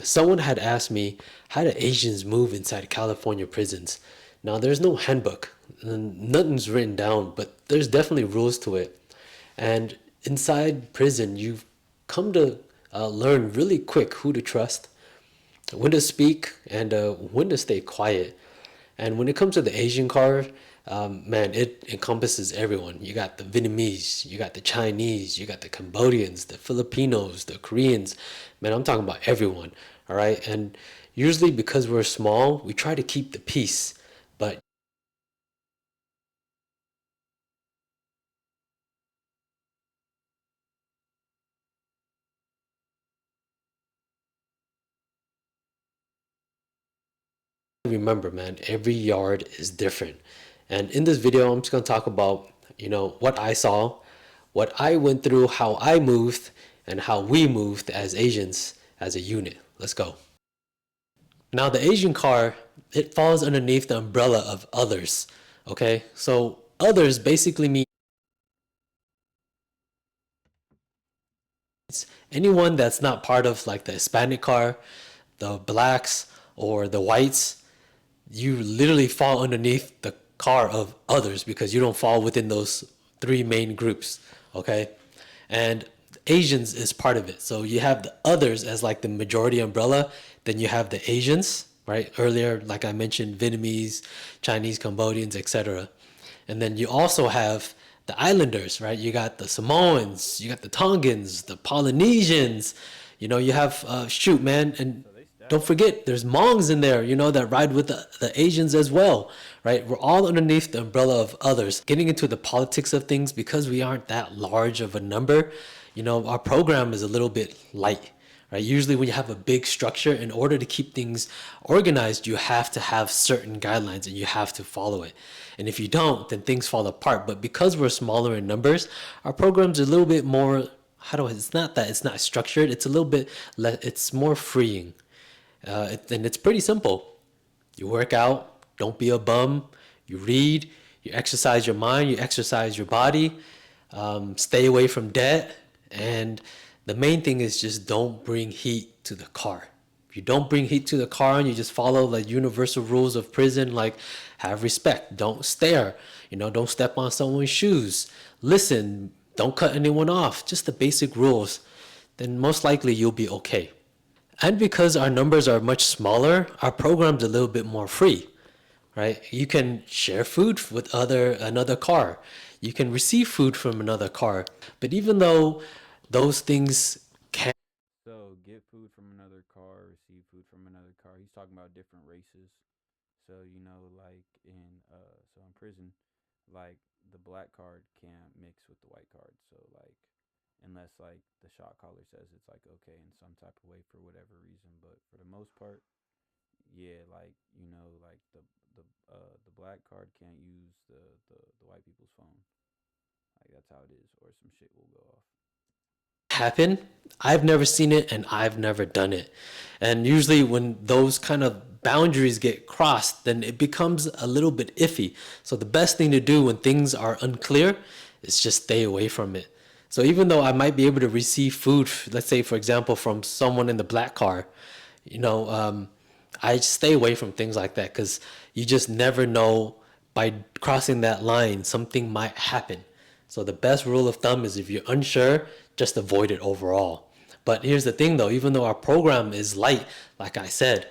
Someone had asked me, how do Asians move inside California prisons? Now, there's no handbook, and nothing's written down, but there's definitely rules to it. And inside prison, you've come to learn really quick who to trust, when to speak, and when to stay quiet. And when it comes to the Asian card, man, it encompasses everyone. You got the Vietnamese, you got the Chinese, you got the Cambodians, the Filipinos, the Koreans. Man, I'm talking about everyone. All right. And usually because we're small, we try to keep the peace. But remember, man, every yard is different. And in this video, I'm just going to talk about, what I saw, what I went through, how I moved, and how we moved as Asians as a unit. Let's go. Now, the Asian car, it falls underneath the umbrella of others. Okay, so others basically means anyone that's not part of like the Hispanic car, the blacks, or the whites. You literally fall underneath the car of others because you don't fall within those three main groups. Okay, and Asians is part of it. So you have the others as like the majority umbrella, then you have the Asians, right? Earlier, like I mentioned, Vietnamese, Chinese, Cambodians, etc. And then you also have the islanders, right? You got the Samoans, you got the Tongans, the Polynesians. You have shoot, man, and don't forget there's Mongs in there, that ride with the Asians as well, right? We're all underneath the umbrella of others. Getting into the politics of things, because we aren't that large of a number, our program is a little bit light, right? Usually when you have a big structure, in order to keep things organized, you have to have certain guidelines and you have to follow it. And if you don't, then things fall apart. But because we're smaller in numbers, our program's a little bit more, it's not that it's not structured, it's a little bit, it's more freeing. And it's pretty simple. You work out, don't be a bum, you read, you exercise your mind, you exercise your body, stay away from debt, and the main thing is just don't bring heat to the car. If you don't bring heat to the car and you just follow like universal rules of prison, like have respect, don't stare, don't step on someone's shoes, listen, don't cut anyone off, just the basic rules, then most likely you'll be okay. And because our numbers are much smaller, our program's a little bit more free, right? You can share food with another car. You can receive food from another car. But even though those things can So get food from another car, receive food from another car. He's talking about different races. So like in prison, like the black card can't mix with the white card. So like unless like the shot caller says it's like okay in some type of way for whatever reason, but for the most part, yeah, like like the black card can't use the white people's phone. Like that's how it is, or some shit will go off. happen, I've never seen it and I've never done it. And usually when those kind of boundaries get crossed, then it becomes a little bit iffy. So the best thing to do when things are unclear is just stay away from it. So even though I might be able to receive food, let's say for example from someone in the black car, you know, um, I stay away from things like that because you just never know, by crossing that line, something might happen. So the best rule of thumb is if you're unsure, just avoid it overall. But here's the thing though, even though our program is light, like I said,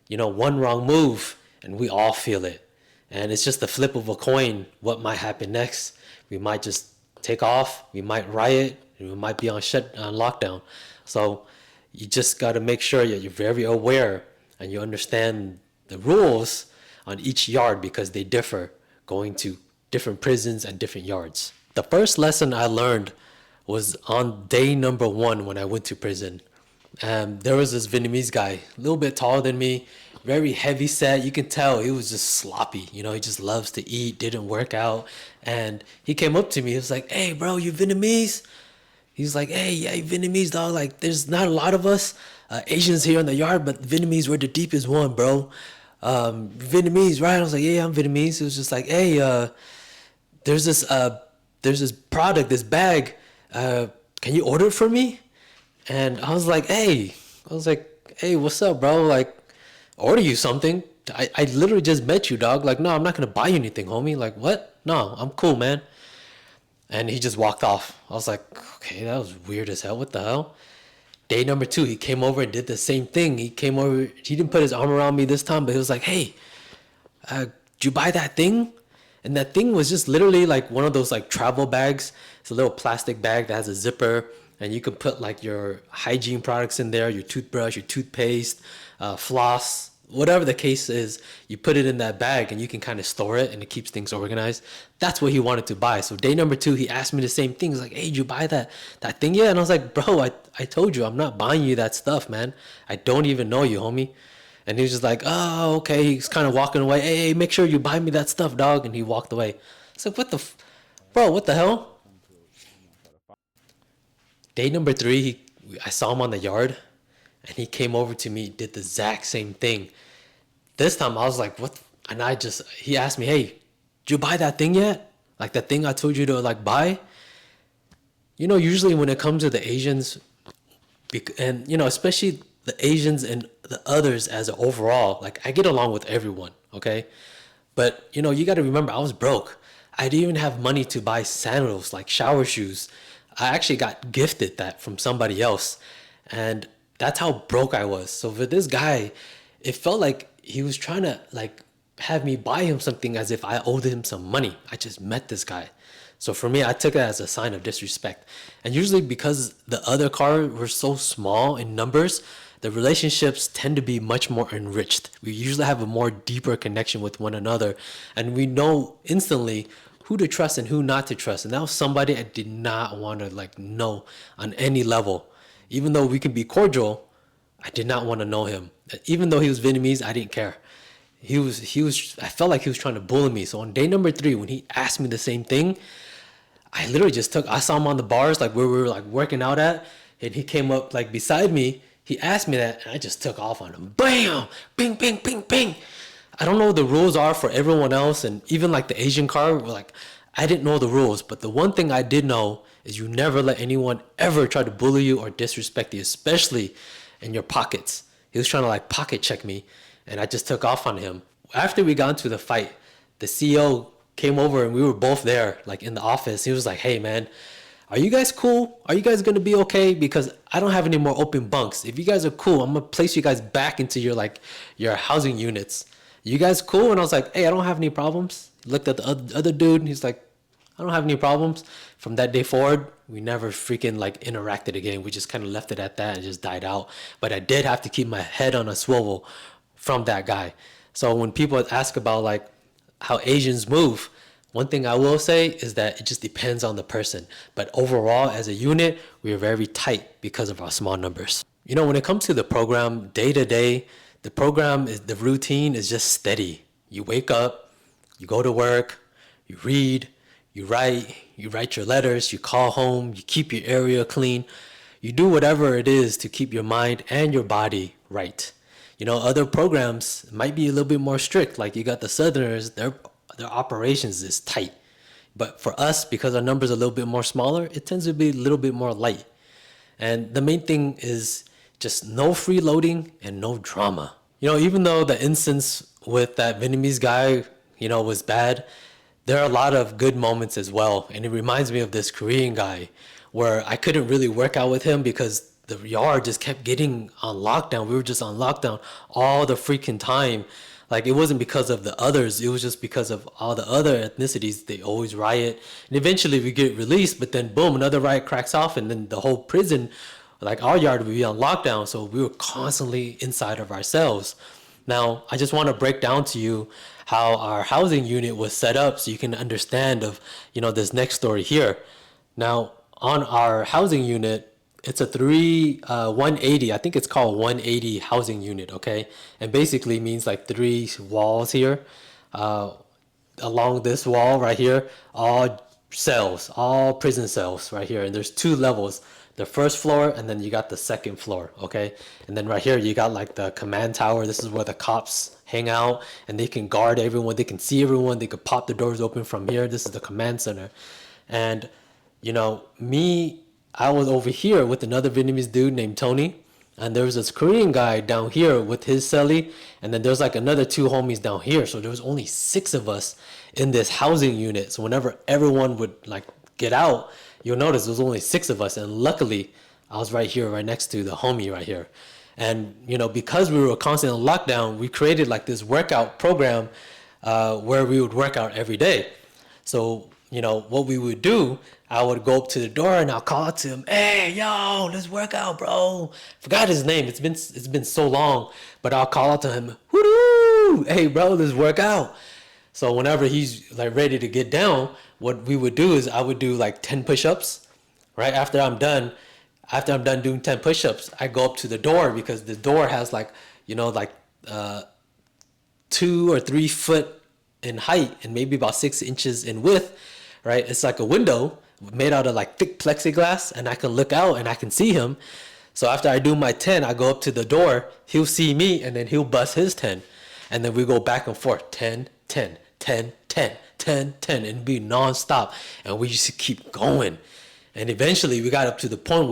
one wrong move and we all feel it. And it's just the flip of a coin what might happen next. We might just take off, we might riot, we might be on lockdown. So you just got to make sure that you're very aware and you understand the rules on each yard because they differ going to different prisons and different yards. The first lesson I learned was on day number one when I went to prison. There was this Vietnamese guy, a little bit taller than me, very heavy set. You can tell he was just sloppy. He just loves to eat, didn't work out. And he came up to me. He was like, "Hey, bro, you Vietnamese?" He's like, "Hey, yeah, you Vietnamese, dog. Like, there's not a lot of us Asians here in the yard, but Vietnamese, we're the deepest one, bro. Vietnamese, right?" I was like, "Yeah, I'm Vietnamese." It was just like, "Hey, there's this product, this bag. Can you order it for me?" And I was like, "Hey," I was like, hey, what's up, bro? Like, order you something. I literally just met you, dog. Like, no, I'm not gonna buy you anything, homie. Like, what? No, I'm cool, man. And he just walked off. I was like, okay, that was weird as hell. What the hell? Day number two, he came over and did the same thing. He came over, he didn't put his arm around me this time, but he was like, hey, did you buy that thing? And that thing was just literally like one of those like travel bags. It's a little plastic bag that has a zipper, and you can put like your hygiene products in there, your toothbrush, your toothpaste, floss, whatever the case is. You put it in that bag, and you can kind of store it, and it keeps things organized. That's what he wanted to buy. So day number two, he asked me the same thing. He's like, "Hey, did you buy that thing yet?" And I was like, "Bro, I told you I'm not buying you that stuff, man. I don't even know you, homie." And he was just like, oh, okay. He's kind of walking away. Hey, make sure you buy me that stuff, dog. And he walked away. It's like, bro, what the hell? Come to, try to find. Day number three, I saw him on the yard, and he came over to me, did the exact same thing. This time I was like, what? And he asked me, hey, did you buy that thing yet? Like that thing I told you to like buy? Usually when it comes to the Asians, and especially the Asians and the others as an overall, like I get along with everyone, okay? But you got to remember, I was broke. I didn't even have money to buy sandals, like shower shoes. I actually got gifted that from somebody else, and that's how broke I was. So for this guy, it felt like he was trying to like have me buy him something as if I owed him some money. I just met this guy. So for me, I took it as a sign of disrespect. And usually because the other car were so small in numbers, the relationships tend to be much more enriched. We usually have a more deeper connection with one another, and we know instantly who to trust and who not to trust. And that was somebody I did not want to like know on any level. Even though we can be cordial, I did not want to know him. Even though he was Vietnamese, I didn't care. I felt like he was trying to bully me. So on day number three, when he asked me the same thing, I saw him on the bars, like where we were like working out at, and he came up like beside me. He asked me that, and I just took off on him. Bam! Bing, bing, bing, bing. I don't know what the rules are for everyone else, and even like the Asian car, like I didn't know the rules. But the one thing I did know is you never let anyone ever try to bully you or disrespect you, especially in your pockets. He was trying to like pocket check me, and I just took off on him. After we got into the fight, the CEO came over and we were both there, like in the office. He was like, hey man, are you guys cool? Are you guys gonna be okay? Because I don't have any more open bunks. If you guys are cool, I'm gonna place you guys back into your housing units. You guys cool? And I was like, hey, I don't have any problems. He looked at the other dude and he's like, I don't have any problems. From that day forward, we never freaking like interacted again. We just kind of left it at that and just died out. But I did have to keep my head on a swivel from that guy. So when people ask about like how Asians move, one thing I will say is that it just depends on the person. But overall, as a unit, we are very tight because of our small numbers. When it comes to the program, day to day, the routine is just steady. You wake up, you go to work, you read, you write your letters, you call home, you keep your area clean. You do whatever it is to keep your mind and your body right. Other programs might be a little bit more strict. Like you got the Southerners, their operations is tight. But for us, because our numbers are a little bit more smaller, it tends to be a little bit more light. And the main thing is just no freeloading and no drama. Even though the instance with that Vietnamese guy, was bad, there are a lot of good moments as well. And it reminds me of this Korean guy where I couldn't really work out with him because the yard just kept getting on lockdown. We were just on lockdown all the freaking time. Like it wasn't because of the others, it was just because of all the other ethnicities. They always riot, and eventually we get released, but then boom, another riot cracks off, and then the whole prison, like our yard, would be on lockdown. So we were constantly inside of ourselves. Now I just want to break down to you how our housing unit was set up so you can understand of this next story here. Now on our housing unit, it's a 180. I think it's called 180 housing unit. Okay, and basically means like three walls here, along this wall right here, all prison cells right here, and there's two levels. The first floor, and then you got the second floor. Okay, and then right here you got like the command tower. This is where the cops hang out, and they can guard everyone. They can see everyone. They could pop the doors open from here. This is the command center, and me. I was over here with another Vietnamese dude named Tony. And there was this Korean guy down here with his celly, and then there's like another two homies down here. So there was only six of us in this housing unit. So whenever everyone would like get out, you'll notice there was only six of us. And luckily, I was right here, right next to the homie right here. And because we were constantly in lockdown, we created like this workout program where we would work out every day. So, what we would do, I would go up to the door and I'll call out to him, "Hey, yo, let's work out, bro." Forgot his name. It's been so long, but I'll call out to him, "Woo! Hey, bro, let's work out." So whenever he's like ready to get down, what we would do is I would do like 10 push-ups. Right after I'm done doing 10 push-ups, I go up to the door because the door has like, like 2 or 3 foot in height and maybe about 6 inches in width, right? It's like a window made out of like thick plexiglass, and I can look out and I can see him. So after I do my 10, I go up to the door, he'll see me, and then he'll bust his 10. And then we go back and forth 10, 10, 10, 10, 10, 10, and be nonstop. And we just keep going. And eventually we got up to the point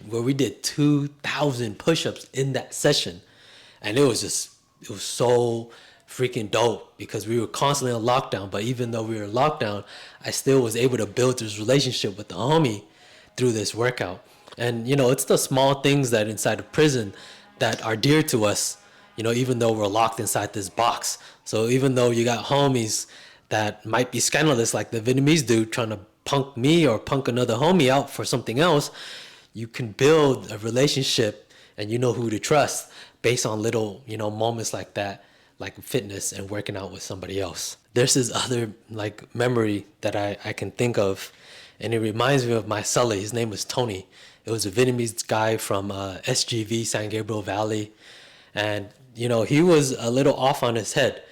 where we did 2,000 push-ups in that session. And it was so freaking dope because we were constantly on lockdown. But even though we were in lockdown, I still was able to build this relationship with the homie through this workout. And it's the small things that inside of prison that are dear to us, even though we're locked inside this box. So even though you got homies that might be scandalous, like the Vietnamese dude trying to punk me or punk another homie out for something else, you can build a relationship and you know who to trust based on little, moments like that, like fitness and working out with somebody else. There's this other like memory that I can think of, and it reminds me of my cellie. His name was Tony. It was a Vietnamese guy from SGV, San Gabriel Valley. And, he was a little off on his head.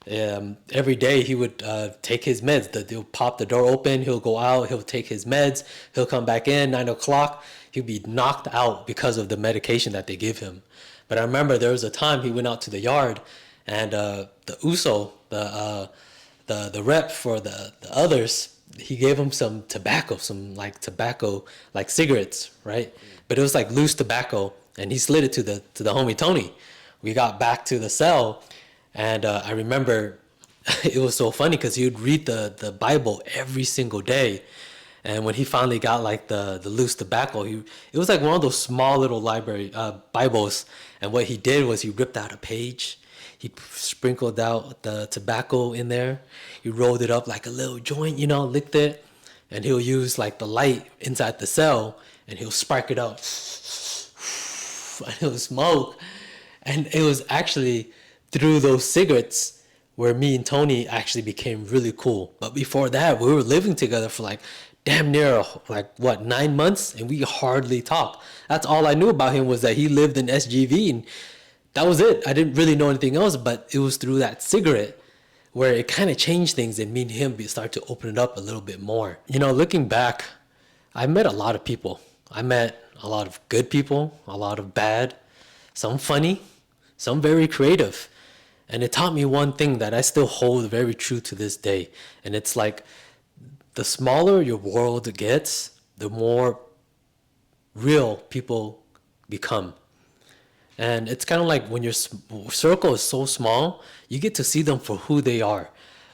Every day he would take his meds. They'll pop the door open. He'll go out. He'll take his meds. He'll come back in 9 o'clock. He'll be knocked out because of the medication that they give him. But I remember there was a time he went out to the yard, and the USO, the rep for the others, he gave him some tobacco, some like tobacco, like cigarettes, right? But it was like loose tobacco, and he slid it to the homie Tony. We got back to the cell, and I remember it was so funny because he would read the Bible every single day. And when he finally got like the loose tobacco, it was like one of those small little library Bibles. And what he did was he ripped out a page. He sprinkled out the tobacco in there. He rolled it up like a little joint, licked it. And he'll use like the light inside the cell, and he'll spark it up. And he'll smoke. And it was actually through those cigarettes where me and Tony actually became really cool. But before that, we were living together for like damn near like what 9 months, and we hardly talked. That's all I knew about him, was that he lived in SGV, and that was it. I didn't really know anything else, but it was through that cigarette where it kind of changed things, and me and him start to open it up a little bit more. Looking back, I met a lot of people. I met a lot of good people, a lot of bad, some funny, some very creative. And it taught me one thing that I still hold very true to this day. And it's like the smaller your world gets, the more real people become. And it's kind of like when your circle is so small, you get to see them for who they are.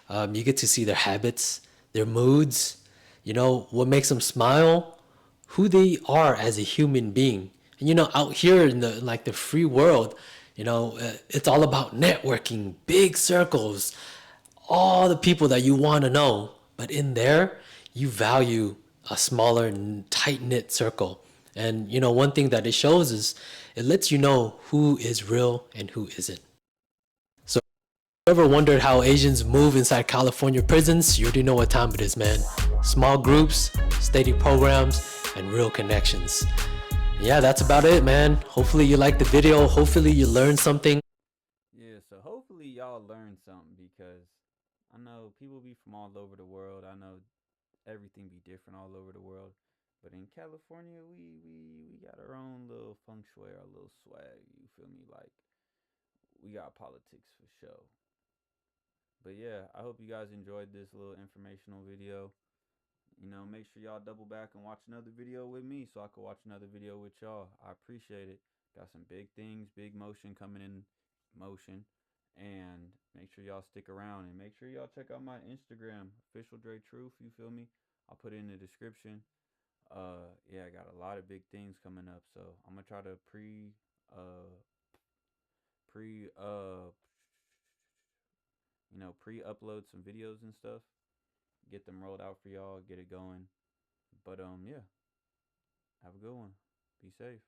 You get to see their habits, their moods, what makes them smile, who they are as a human being. And out here in the free world, it's all about networking, big circles, all the people that you want to know. But in there, you value a smaller, tight knit circle. And one thing that it shows is it lets you know who is real and who isn't. So, if you ever wondered how Asians move inside California prisons, you already know what time it is, man. Small groups, steady programs, and real connections. Yeah, that's about it, man. Hopefully you liked the video. Hopefully you learned something. Yeah, so hopefully y'all learned something, because I know people be from all over the world. I know everything be different all over the world. But in California, we got our own little feng shui, our little swag. You feel me? Like, we got politics for sure. But yeah, I hope you guys enjoyed this little informational video. Make sure y'all double back and watch another video with me so I can watch another video with y'all. I appreciate it. Got some big things, big motion coming in motion. And make sure y'all stick around and make sure y'all check out my Instagram, Officialdretruth. You feel me? I'll put it in the description. Yeah, I got a lot of big things coming up, so I'm gonna try to uh pre pre-upload some videos and stuff, get them rolled out for y'all, get it going. But yeah, have a good one. Be safe.